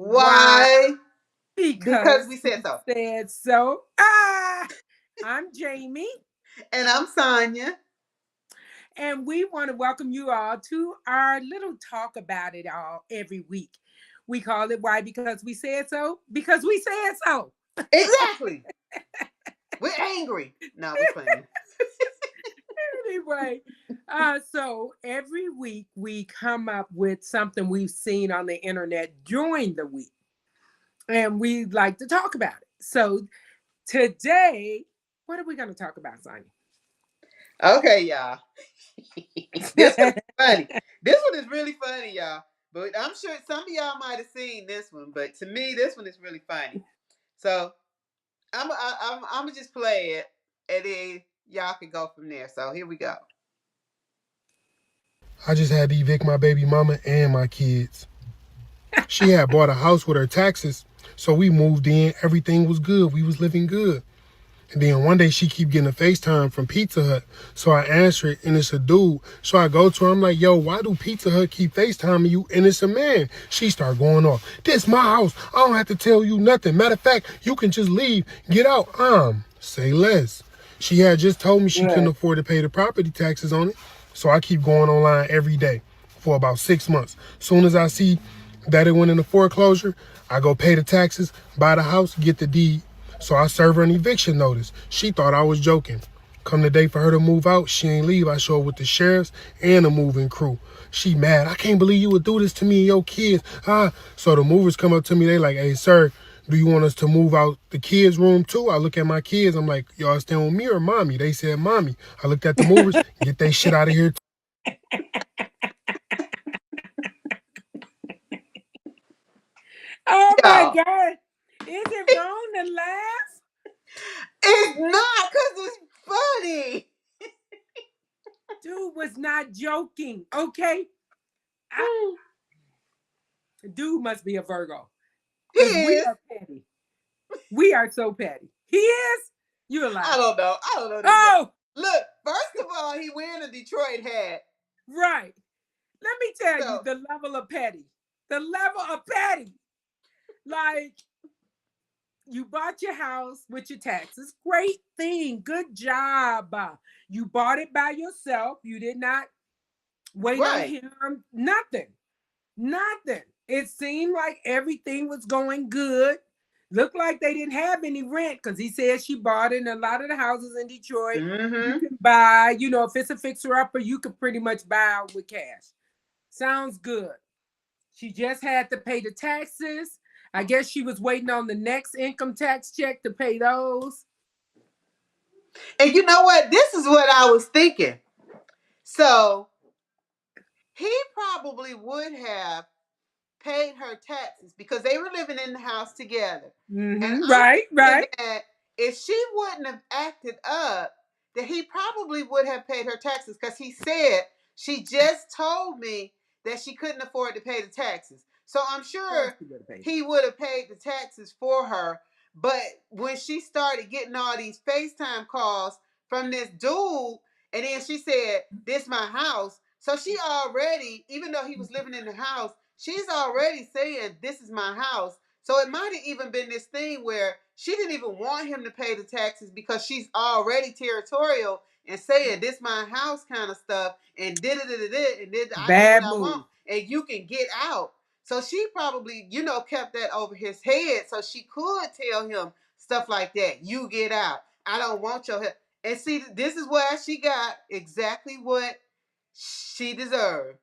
Why? Why? Because Because we said we so. said so. I'm Jamie, And I'm Sonia. and we want to welcome you all to our little talk about it all every week. We call it Why? Because we said so. Because we said so. Exactly. We're angry. No, we playing. Anyway, so every week we come up with something we've seen on the internet during the week, and we like to talk about it. So today, what are we going to talk about, Sonia? Okay, y'all. This one is funny. This one is really funny, y'all. But I'm sure some of y'all might have seen this one, but to me, this one is really funny. So I'm gonna just play it, and then y'all can go from there. So here we go. I just had to evict my baby mama and my kids. She had bought a house with her taxes, so we moved in. Everything was good. We was living good. And then one day she keep getting a FaceTime from Pizza Hut. So I answer it and it's a dude. So I go to her, I'm like, yo, why do Pizza Hut keep FaceTiming you and it's a man? She start going off. This my house. I don't have to tell you nothing. Matter of fact, you can just leave. Get out. Say less. She had just told me she couldn't Good. afford to pay the property taxes on it. So I keep going online every day for about 6 months. Soon as I see that it went into foreclosure, I go pay the taxes, buy the house, get the deed. So I serve her an eviction notice. She thought I was joking. Come the day for her to move out, she ain't leave. I show up with the sheriffs and the moving crew. She mad. I can't believe you would do this to me and your kids. So the movers come up to me. They like, hey, sir, do you want us to move out the kids' room too? I look at my kids. I'm like, y'all staying with me or mommy? They said mommy. I looked at the movers. Get they shit out of here. Oh my Y'all, God. Is it wrong to laugh? it's not because it's funny. Dude was not joking, okay? I, dude must be a Virgo He because we is. are petty. We are so petty. He is? You're I lying. don't know. I don't know this guy. Oh, Look, first of all, he wearing a Detroit hat. right. Let me tell you So the level of petty. The level of petty. Like, you bought your house with your taxes. Great thing. Good job. You bought it by yourself. You did not wait on right. him. Nothing. Nothing. It seemed like everything was going good. Looked like they didn't have any rent because he said she bought it in a lot of the houses in Detroit. You Mm-hmm. can buy, if it's a fixer upper, you could pretty much buy out with cash. Sounds good. She just had to pay the taxes. I guess she was waiting on the next income tax check to pay those. And you know what? This is what I was thinking. So he probably would have paid her taxes because they were living in the house together. And Mm-hmm. I'm Right, thinking right. that if she wouldn't have acted up, that he probably would have paid her taxes because he said she just told me that she couldn't afford to pay the taxes. So I'm Of course sure she would have paid. he would have paid the taxes for her. But when she started getting all these FaceTime calls from this dude, and then she said, "This my house." So she already, even though he was living in the house, she's already saying, "This is my house." So it might have even been this thing where she didn't even want him to pay the taxes because she's already territorial and saying, "This my house," kind of stuff, and did it and did I do what Bad I want move. and you can get out. So she probably, kept that over his head so she could tell him stuff like that. You get out. I don't want your help. And see, this is where she got exactly what she deserved.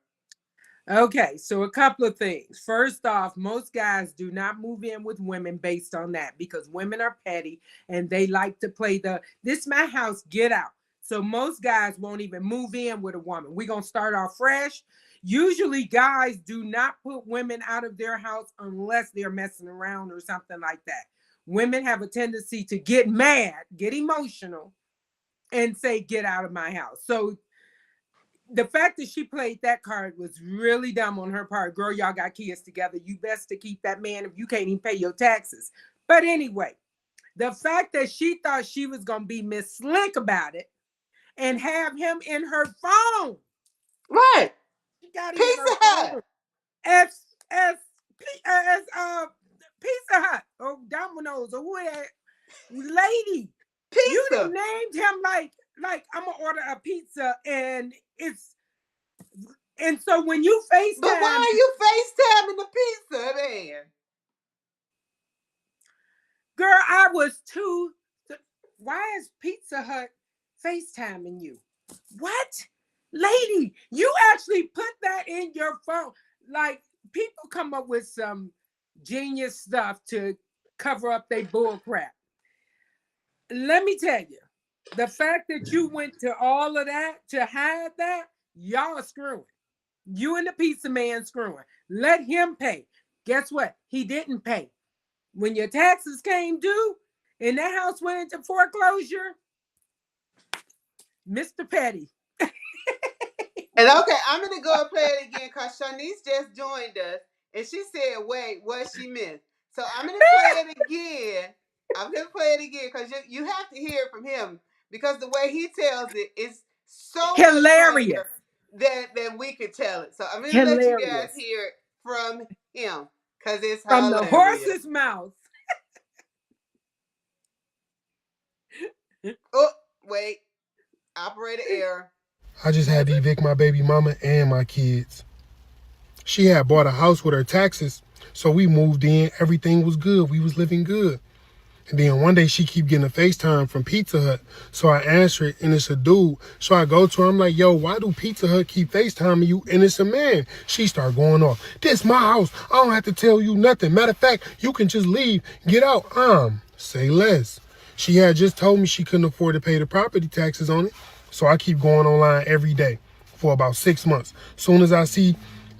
Okay, so a couple of things. First off, most guys do not move in with women based on that because women are petty and they like to play the this my house, get out. So most guys won't even move in with a woman. We're gonna start off fresh. Usually guys do not put women out of their house unless they're messing around or something like that. Women have a tendency to get mad, get emotional, and say, get out of my house. So the fact that she played that card was really dumb on her part. Girl, y'all got kids together. You best to keep that man if you can't even pay your taxes. But anyway, the fact that she thought she was gonna be Miss Slick about it and have him in her phone. Right. She got him in Pizza her Hut. phone. S S P S uh Pizza Hut or Domino's or whatever. Lady, you Pizza. done named him like I'm gonna order a pizza and it's and so when you But FaceTime, why are you FaceTiming the pizza man? girl, I was too. Why is Pizza Hut FaceTiming you? What? Lady, you actually put that in your phone. Like, people come up with some genius stuff to cover up their bull crap. Let me tell you, the fact that you went to all of that to hide that, y'all are screwing. You and the pizza man screwing. Let him pay. Guess what? He didn't pay. When your taxes came due and that house went into foreclosure, Mr. Petty. And okay, I'm gonna go and play it again because Shanice just joined us and she said, "Wait, what she missed?" So I'm gonna play it again. I'm gonna play it again because you have to hear it from him because the way he tells it is so much Hilarious. funnier than we could tell it. So I'm gonna let you guys Hilarious. hear it from him because it's From the hilarious. horse's mouth. Oh, wait, operator error. I just had to evict my baby mama and my kids. She had bought a house with her taxes, so we moved in. Everything was good. We was living good. And then one day she keep getting a FaceTime from Pizza Hut. So I answer it and it's a dude. So I go to her, I'm like, yo, why do Pizza Hut keep FaceTiming you? And it's a man. She start going off. This my house. I don't have to tell you nothing. Matter of fact, you can just leave. Get out. Say less. She had just told me she couldn't afford to pay the property taxes on it. So I keep going online every day for about 6 months. Soon as I see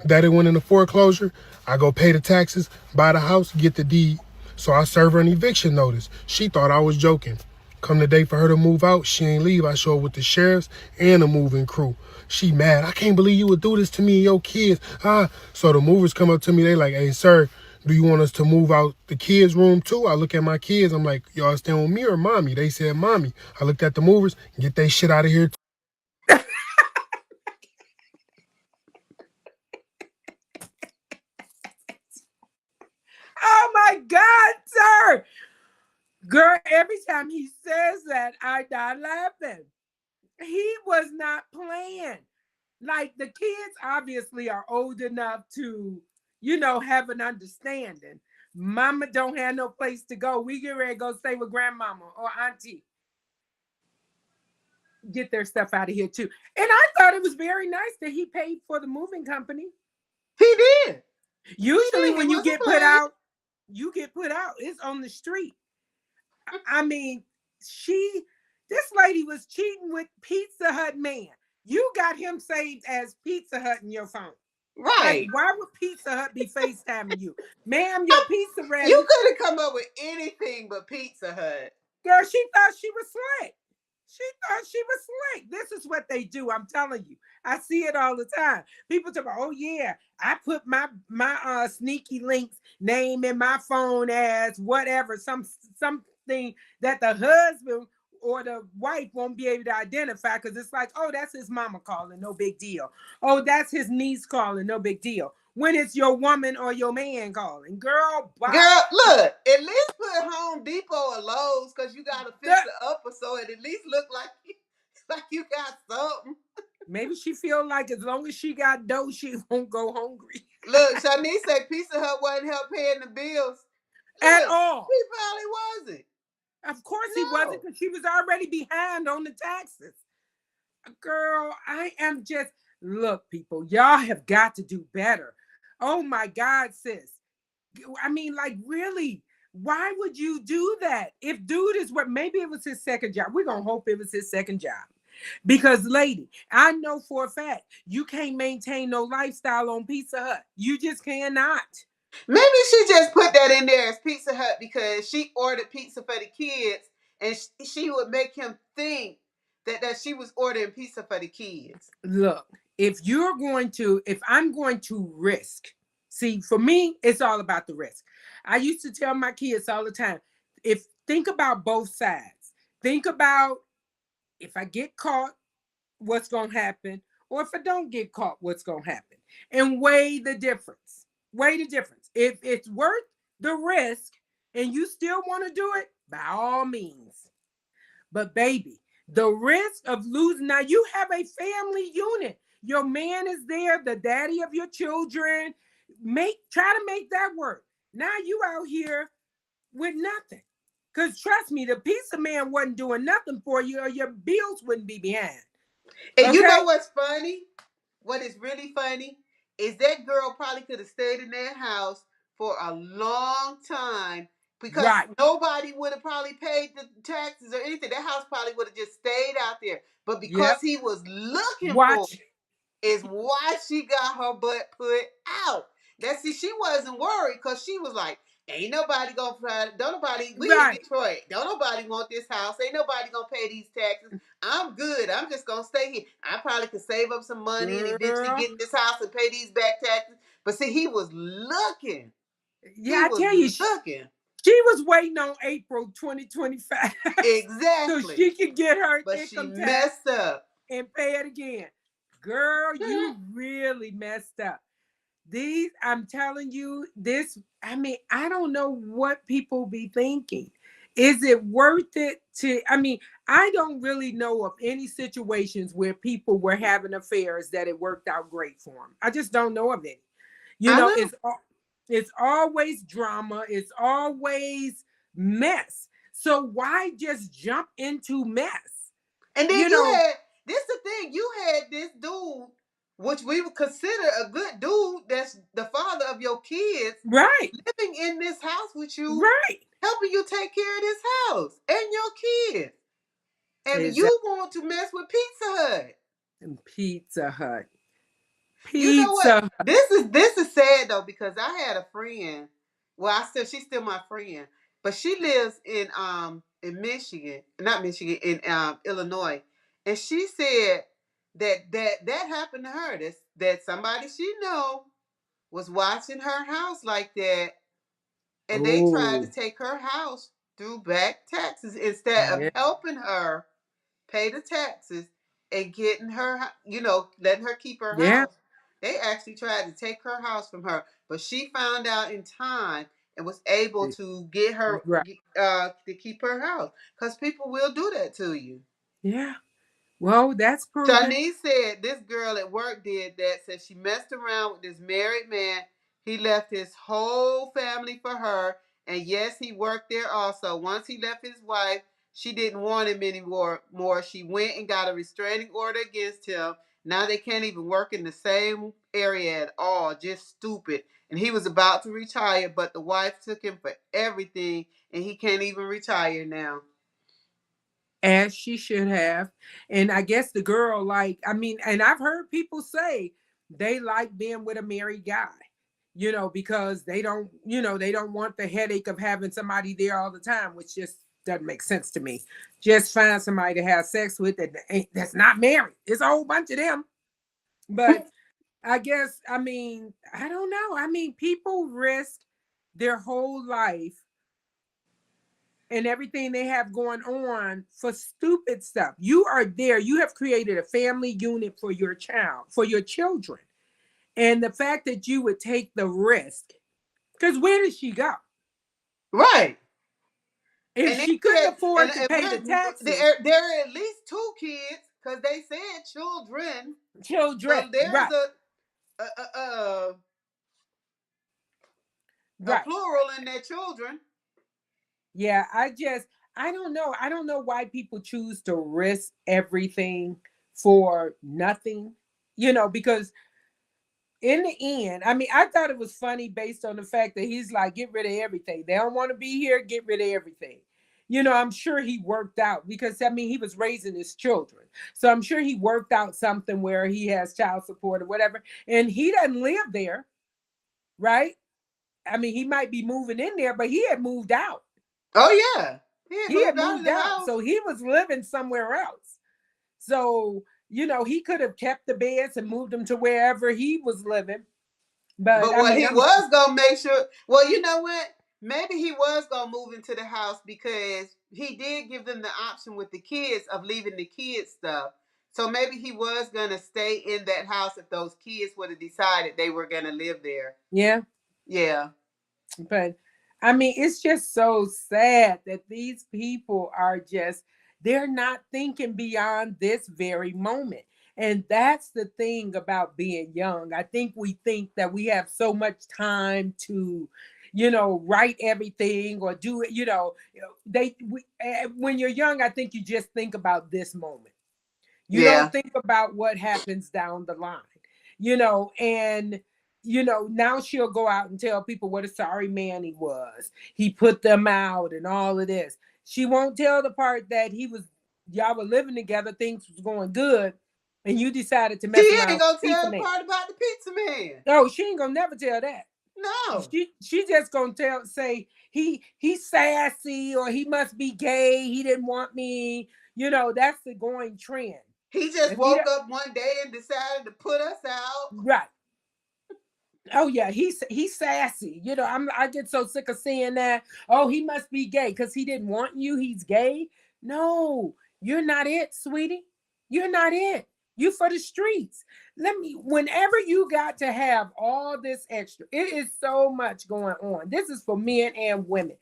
that it went into foreclosure, I go pay the taxes, buy the house, get the deed. So I serve her an eviction notice. She thought I was joking. Come the day for her to move out, she ain't leave. I show up with the sheriffs and the moving crew. She mad. I can't believe you would do this to me and your kids. So the movers come up to me. They like, hey, sir, do you want us to move out the kids' room too? I look at my kids. I'm like, y'all staying with me or mommy? They said mommy. I looked at the movers. Get they shit out of here. Oh my God, sir. Girl, every time he says that, I die laughing. He was not playing. Like, the kids obviously are old enough to, have an understanding. Mama don't have no place to go. We get ready to go stay with grandmama or auntie. Get their stuff out of here too. And I thought it was very nice that he paid for the moving company. He did. He Usually did. He when you wasn't get put playing. out, it's on the street. I mean, this lady was cheating with Pizza Hut man. You got him saved as Pizza Hut in your phone. Like, Right. why would Pizza Hut be FaceTiming you? Ma'am, your pizza You ready. could have come up with anything but Pizza Hut. Girl, she thought she was slick. She thought she was slick. This is what they do. I'm telling you. I see it all the time. People talk about, oh yeah, I put my sneaky links name in my phone as whatever, something that the husband or the wife won't be able to identify because it's like, oh, that's his mama calling, no big deal. Oh, that's his niece calling, no big deal. When it's your woman or your man calling, girl, bye. Girl, look, at least put Home Depot or Lowe's because you gotta fix it up or so it at least look like like you got something. Maybe she feel like as long as she got dough, she won't go hungry Look, Shanice said Pizza Hut wasn't help paying the bills. at Look, all. he probably wasn't. Of course he wasn't, No. because she was already behind on the taxes. Girl, I am just look, people, y'all have got to do better. Oh my God, sis. I mean, like, really, why would you do that? If dude is what maybe it was his second job. We're gonna hope it was his second job. Because, lady, I know for a fact you can't maintain no lifestyle on Pizza Hut. You just cannot. Maybe she just put that in there as Pizza Hut because she ordered pizza for the kids and she would make him think that she was ordering pizza for the kids. Look, if I'm going to risk, see, for me, it's all about the risk. I used to tell my kids all the time, think about both sides. Think about, if I get caught, what's going to happen, or if I don't get caught, what's going to happen, and weigh the difference. Weigh the difference. If it's worth the risk and you still want to do it, by all means. But baby, the risk of losing, now you have a family unit. Your man is there, the daddy of your children. Try to make that work. Now you out here with nothing. Cause trust me, the pizza man wasn't doing nothing for you, or your bills wouldn't be behind. And you know Okay? what's funny? What is really funny is that girl probably could have stayed in that house for a long time because Right. nobody would have probably paid the taxes or anything. That house probably would have just stayed out there. But because Yep. he was looking for Watch. it, is why she got her butt put out. That's see, she wasn't worried because she was like, ain't nobody gonna try. Don't nobody. We in Right. Detroit. Don't nobody want this house. Ain't nobody gonna pay these taxes. I'm good. I'm just gonna stay here. I probably could save up some money and eventually Girl. get in this house and pay these back taxes. But see, he was looking. Yeah, He I was tell you, looking. she was waiting on April 2025 so Exactly. she could get her But she income tax messed up. and pay it again. Girl, you really messed up. I'm telling you, I mean, I don't know what people be thinking. Is it worth it I don't really know of any situations where people were having affairs that it worked out great for them. I just don't know of any. You I know, know. it's always drama, it's always mess. So why just jump into mess? And then You know, this the thing, you had this dude, which we would consider a good dude, that's the father of your kids, right, living in this house with you, right. helping you take care of this house and your kids. And Exactly. you want to mess with Pizza Hut. Pizza Hut. You know what? Pizza. This is sad though, because I had a friend. Well, she's still my friend, but she lives in Michigan, not Michigan, in Illinois, and she said that happened to her. That somebody she know was watching her house like that, and they tried to Oh, take her house through back taxes instead of yeah, helping her pay the taxes and getting her, letting her keep her yeah. house. They actually tried to take her house from her, but she found out in time and was able to get her Right. to keep her house. Because people will do that to you. Yeah. Well, that's proven. Shanice said this girl at work did that. Said she messed around with this married man. He left his whole family for her. And yes, he worked there also. Once he left his wife, she didn't want him anymore. She went and got a restraining order against him. Now they can't even work in the same area at all. Just stupid. And he was about to retire, but the wife took him for everything, and he can't even retire now. As she should have. And I guess the girl, and I've heard people say they like being with a married guy, because they don't want the headache of having somebody there all the time, which just doesn't make sense to me. Just find somebody to have sex with that's not married. It's a whole bunch of them. But I guess, I don't know. People risk their whole life and everything they have going on for stupid stuff. You are there. You have created a family unit for your child, for your children. And the fact that you would take the risk, because where did she go? Right. If And they she couldn't said, afford to pay the taxes, there are at least two kids because they said children. children, So there's right, a a right. plural in their children. Yeah, I don't know. I don't know why people choose to risk everything for nothing, because in the end, I thought it was funny based on the fact that he's like, get rid of everything. They don't want to be here, get rid of everything. I'm sure he worked out because he was raising his children. So I'm sure he worked out something where he has child support or whatever. And he doesn't live there, right? He might be moving in there, but he had moved out. Oh yeah, he had He had moved out of moved the out. house. So he was living somewhere else. So, he could have kept the beds and moved them to wherever he was living. But But what he I'm was gonna make sure, well, you know what? Maybe he was gonna move into the house because he did give them the option with the kids of leaving the kids stuff. So maybe he was gonna stay in that house if those kids would have decided they were gonna live there. yeah. Yeah. But I mean, it's just so sad that these people are just, they're not thinking beyond this very moment. And that's the thing about being young. I think we think that we have so much time to, write everything or do it, when you're young, I think you just think about this moment. You don't Yeah. think about what happens down the line, and now she'll go out and tell people what a sorry man he was. He put them out and all of this. She won't tell the part that y'all were living together, things was going good, and you decided to mess She around ain't with gonna the pizza tell the man. part about the pizza man. No, she ain't gonna never tell that. No. She just gonna say he's sassy or he must be gay. He didn't want me. That's the going trend. He just If he woke don't, up one day and decided to put us out. right. Oh yeah, he's sassy. I get so sick of seeing that. Oh, he must be gay because he didn't want you. He's gay. No, you're not it, sweetie. You're not it. You for the streets. Whenever you got to have all this extra, it is so much going on. This is for men and women.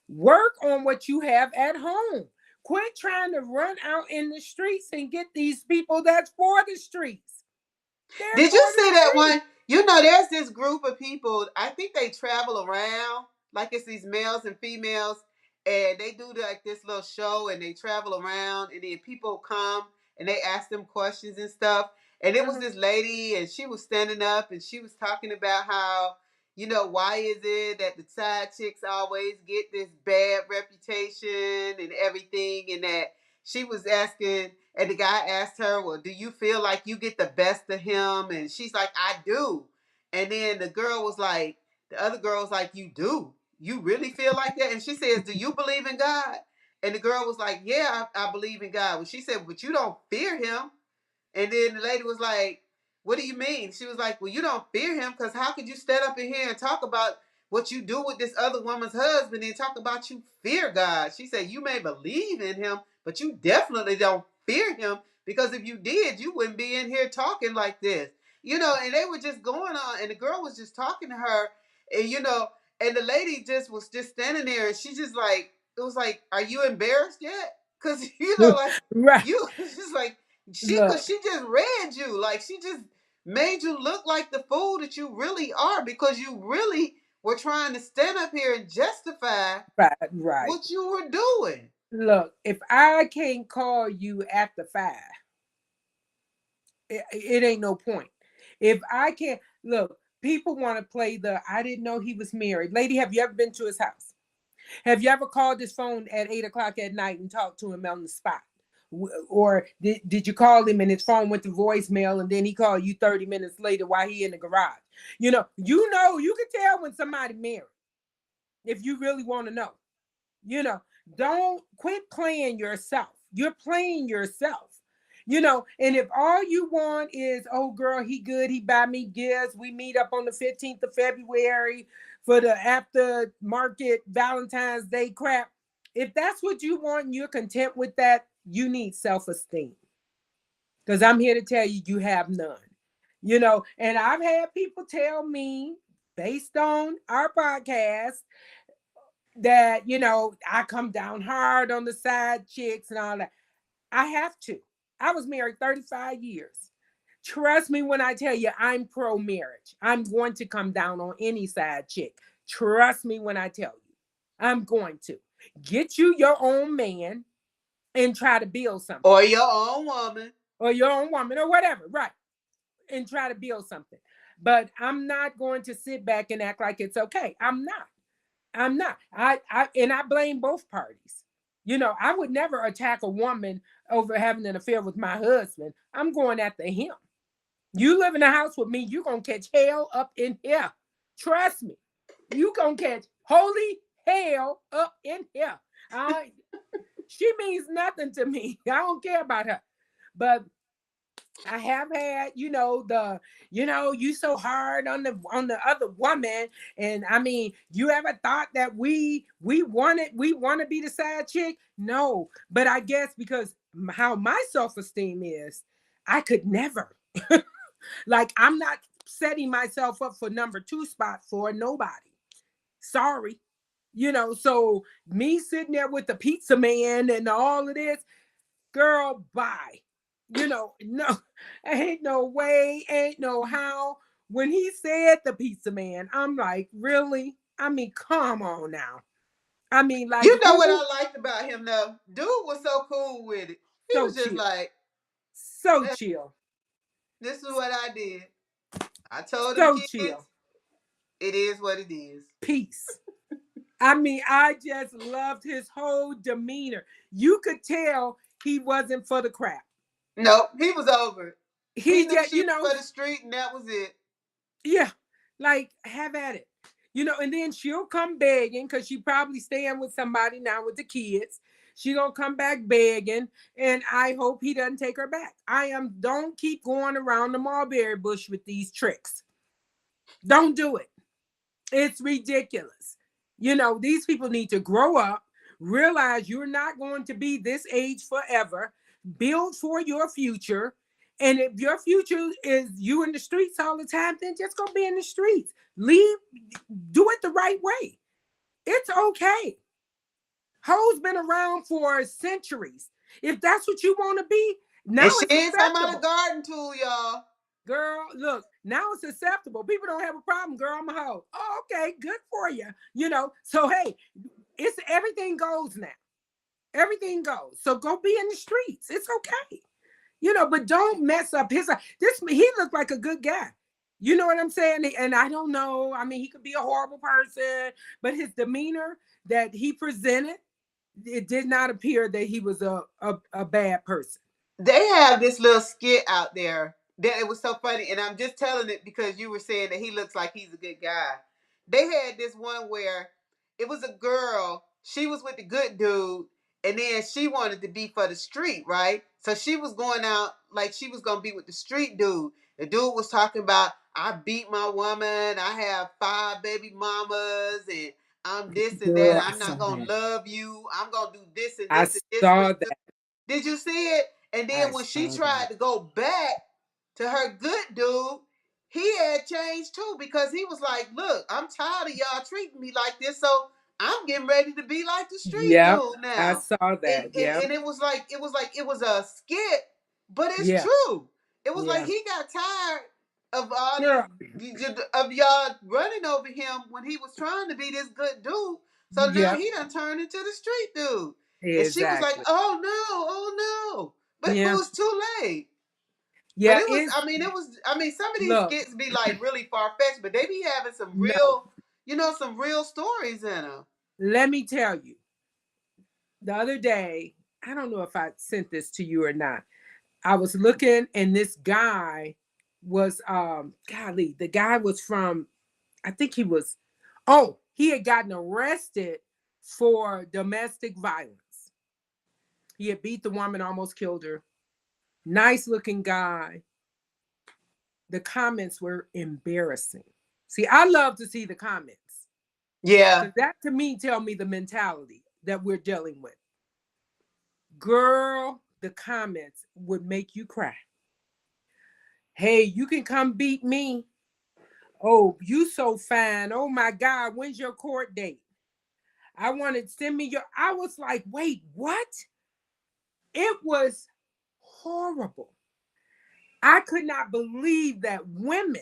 Work on what you have at home. Quit trying to run out in the streets and get these people that's for the streets. They're Did for you the see that streets. one? You know, there's this group of people. I think they travel around, like it's these males and females, and they do like this little show, and they travel around, and then people come and they ask them questions and stuff. And it was Mhm. this lady, and she was standing up, and she was talking about how, why is it that the side chicks always get this bad reputation and everything, and that she was asking, and the guy asked her, well, do you feel like you get the best of him? And she's like, I do. And then the other girl was like, you do? You really feel like that? And she says, do you believe in God? And the girl was like, yeah, I believe in God. Well, she said, but you don't fear him. And then the lady was like, what do you mean? She was like, well, you don't fear him because how could you stand up in here and talk about what you do with this other woman's husband and talk about you fear God? She said, you may believe in him, but you definitely don't fear him because if you did, you wouldn't be in here talking like this. And they were just going on, and the girl was just talking to her, and and the lady just was just standing there, and she just like, it was like, are you embarrassed yet? Because like Right. you, she's like, cause Look. she just read you. Like she just made you look like the fool that you really are because you really were trying to stand up here and justify Right. Right. what you were doing. Look. If I can't call you after 5, it ain't no point. If I can't look, people want to play the I didn't know he was married. Lady, have you ever been to his house? Have you ever called his phone at 8 o'clock at night and talked to him on the spot? Or did you call him and his phone went to voicemail and then he called you 30 minutes later while he in the garage? You can tell when somebody married if you really want to know. You know, don't quit playing yourself. You're playing yourself. And if all you want is, oh girl, he good, he buy me gifts, we meet up on the 15th of February for the after market Valentine's Day crap. If that's what you want and you're content with that, you need self-esteem. Because I'm here to tell you, you have none. And I've had people tell me, based on our podcast, that I come down hard on the side chicks and all that. I have to. I was married 35 years. Trust me when I tell you I'm pro marriage. I'm going to come down on any side chick. Trust me when I tell you. I'm going to get you your own man and try to build something, Or your own woman. or your own woman or whatever, right? And try to build something. But I'm not going to sit back and act like it's okay. I'm not. I'm not. I blame both parties. I would never attack a woman over having an affair with my husband. I'm going after him. You live in a house with me, you're gonna catch hell up in here. Trust me. You gonna catch holy hell up in here. I, she means nothing to me. I don't care about her. But I have had, you so hard on the other woman. And I mean, you ever thought that we want to be the side chick? No. But I guess because how my self-esteem is, I could never. Like I'm not setting myself up for number 2 spot for nobody. Sorry. So me sitting there with the pizza man and all of this, girl, bye. No, ain't no way, ain't no how. When he said the pizza man, I'm like, really? I mean, come on now. I mean, like, You know what who? I liked about him though? Dude was so cool with it. He So was just chill. like, So "Eh, chill. this is what I did. I told them So kids, chill. it is what it is." Peace. I mean, I just loved his whole demeanor. You could tell he wasn't for the crap. Nope, he was over it. He He knew just, she was for the street, and that was it. yeah, like have at it. And then she'll come begging because she probably staying with somebody now with the kids. She gonna come back begging, and I hope he doesn't take her back. Don't keep going around the mulberry bush with these tricks. Don't do it. It's ridiculous. These people need to grow up, realize you're not going to be this age forever, build for your future. And if your future is you in the streets all the time, then just go be in the streets. Leave, do it the right way. It's okay. Hoes been around for centuries. If that's what you want to be, now And she it's ain't talking about a acceptable. garden tool, y'all. Girl, look, now it's acceptable. People don't have a problem. Girl, I'm a hoe. Oh, okay, good for you. So hey, it's everything goes now. Everything goes. So go be in the streets. It's okay. But don't mess up his. He looked like a good guy. You know what I'm saying? And I don't know. I mean, he could be a horrible person, but his demeanor that he presented, it did not appear that he was a bad person. They have this little skit out there that it was so funny, and I'm just telling it because you were saying that he looks like he's a good guy. They had this one where it was a girl, she was with the good dude, and then she wanted to be for the street, right? So she was going out like she was gonna be with the street dude. The dude was talking about, I beat my woman, I have 5 baby mamas, and I'm this and that. Girl, I I'm saw not gonna that. love you. I'm gonna do this and I this and this for saw you. that. Did you see it? And I then when she saw tried that. to go back to her good dude, he had changed too because he was like, "Look, I'm tired of y'all treating me like this, so I'm getting ready to be like the street Yep, dude I now." saw And that. and, Yep. and it was a skit, but it's Yeah. true. It was like Yeah. he got tired of all these Girl. of y'all running over him when he was trying to be this good dude. So now Yep. he done turned into the street dude. And she was like, Exactly. "Oh no, oh no." But it Yeah. was too late. But Yeah. it was, It's I mean, some of these look. skits be like really far fetched, but they be having some No. real, some real stories in them. Let me tell you. The other day, I don't know if I sent this to you or not. I was looking, and this guy was golly, the guy was from, I think he was, oh, he had gotten arrested for domestic violence. He had beat the woman, almost killed her. Nice looking guy. The comments were embarrassing. See, I love to see the comments Yeah. because that to me tell me the mentality that we're dealing with. Girl, the comments would make you cry. Hey, you can come beat me. Oh, you so fine. Oh my God, when's your court date? I wanted send me your. I was like, wait, what? It was horrible. I could not believe that women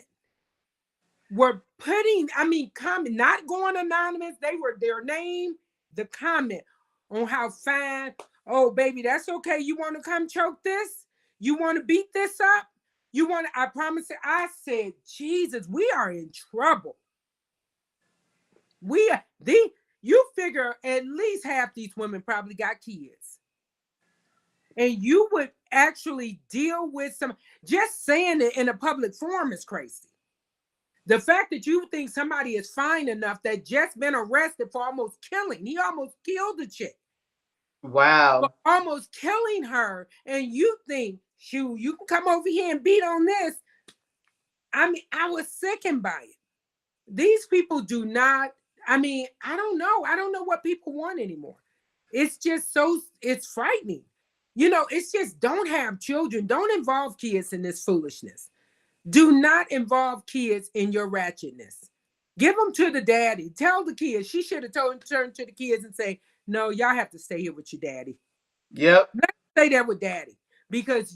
were putting, I mean, comment, not going anonymous. They were their name, the comment on how fine. Oh, baby, that's okay. You want to come choke this? You want to beat this up? You want to, I promise you, I said, Jesus, we are in trouble. We are the you figure at least half these women probably got kids. And you would actually deal with some just saying it in a public forum is crazy. The fact that you think somebody is fine enough that just been arrested for almost killing, he almost killed the chick, for Wow. almost killing her, and you think, shoot, you can come over here and beat on this. I mean, I was sickened by it. These people do not, I mean, I don't know. I don't know what people want anymore. It's just so, it's frightening. It's just don't have children. Don't involve kids in this foolishness. Do not involve kids in your ratchetness. Give them to the daddy. Tell the kids. She should have turned to the kids and say, no, y'all have to stay here with your daddy. Yep. Let stay there with daddy. Because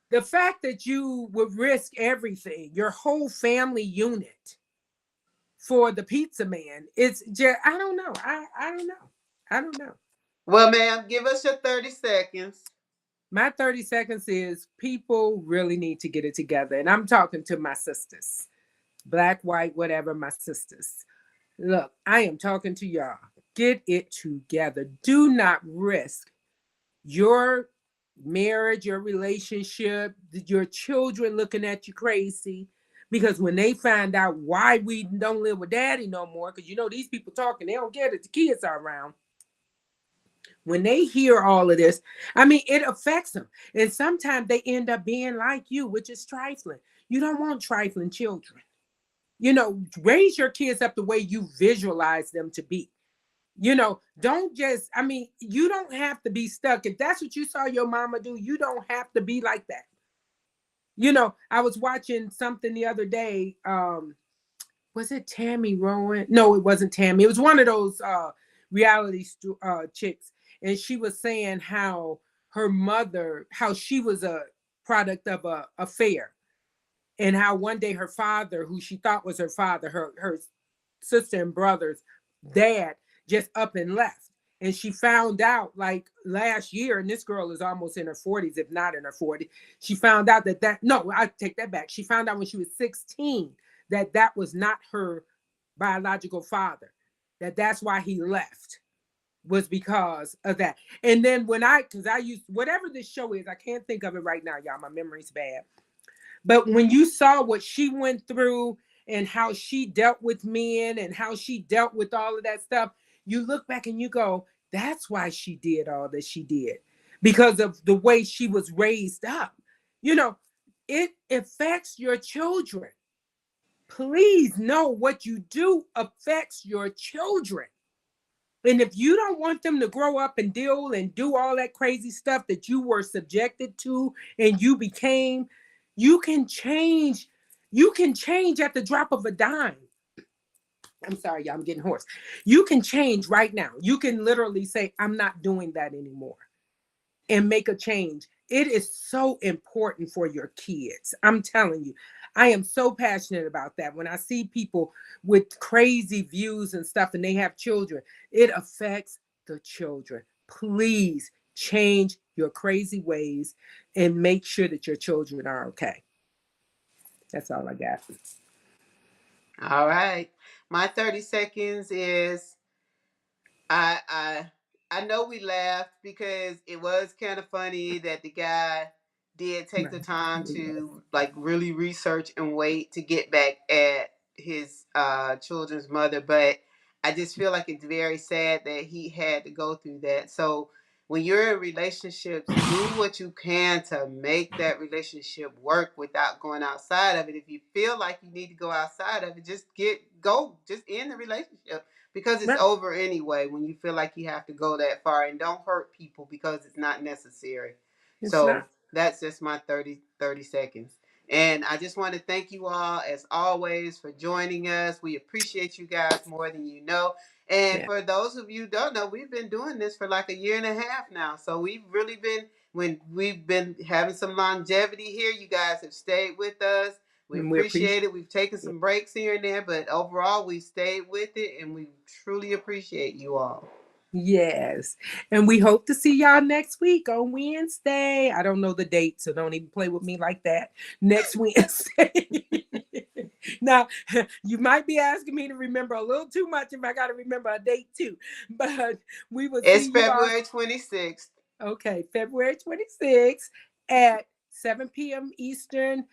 the fact that you would risk everything, your whole family unit for the pizza man, it's just, I don't know. I don't know. I don't know. Well, ma'am, give us your 30 seconds. My 30 seconds is people really need to get it together. And I'm talking to my sisters, black, white, whatever, my sisters. Look, I am talking to y'all. Get it together. Do not risk your marriage, your relationship, your children looking at you crazy. Because when they find out why we don't live with daddy no more, because these people talking, they don't get it. The kids are around. When they hear all of this, I mean, it affects them. And sometimes they end up being like you, which is trifling. You don't want trifling children. Raise your kids up the way you visualize them to be. Don't just, I mean, you don't have to be stuck. If that's what you saw your mama do, you don't have to be like that. I was watching something the other day. Was it Tammy Rowan? No, it wasn't Tammy. It was one of those reality chicks. And she was saying how her mother, how she was a product of a affair. And how one day her father, who she thought was her father, her sister and brother's dad, just up and left. And she found out like last year, and this girl is almost in her 40s, if not in her 40s. She found out no, I take that back. She found out when she was 16 that was not her biological father, that's why he left, was because of that. And then because I used, whatever this show is, I can't think of it right now, y'all. My memory's bad. But when you saw what she went through and how she dealt with men and how she dealt with all of that stuff, you look back and you go, that's why she did all that she did, because of the way she was raised up. It affects your children. Please know what you do affects your children. And if you don't want them to grow up and deal and do all that crazy stuff that you were subjected to and you became, you can change. You can change at the drop of a dime. I'm sorry, y'all, I'm getting hoarse. You can change right now. You can literally say, I'm not doing that anymore, and make a change. It is so important for your kids. I'm telling you, I am so passionate about that. When I see people with crazy views and stuff and they have children, it affects the children. Please change your crazy ways and make sure that your children are okay. That's all I got. All right. My 30 seconds is I I I know we laughed because it was kind of funny that the guy did take the time to like really research and wait to get back at his children's mother, but I just feel like it's very sad that he had to go through that. So when you're in relationships, do what you can to make that relationship work without going outside of it. If you feel like you need to go outside of it, just end the relationship because it's over anyway when you feel like you have to go that far, and don't hurt people because it's not necessary. It's So not. that's just my 30 seconds. And I just want to thank you all, as always, for joining us. We appreciate you guys more than you know. And Yeah. for those of you who don't know, we've been doing this for like a year and a half now. So we've really been, when we've been having some longevity here, you guys have stayed with us. We And we appreciate appreciate it. We've taken some breaks here and there, but overall, we stayed with it, and we truly appreciate you all. Yes. And we hope to see y'all next week on Wednesday. I don't know the date, so don't even play with me like that. Next Wednesday. Now, you might be asking me to remember a little too much if I got to remember a date too. But we will It's see you all. February 26th. Okay, February 26th at 7 p.m. Eastern,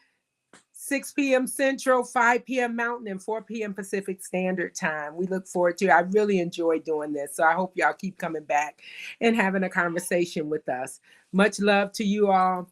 6 p.m. Central, 5 p.m. Mountain, and 4 p.m. Pacific Standard Time. We look forward to it. I really enjoy doing this. So I hope y'all keep coming back and having a conversation with us. Much love to you all.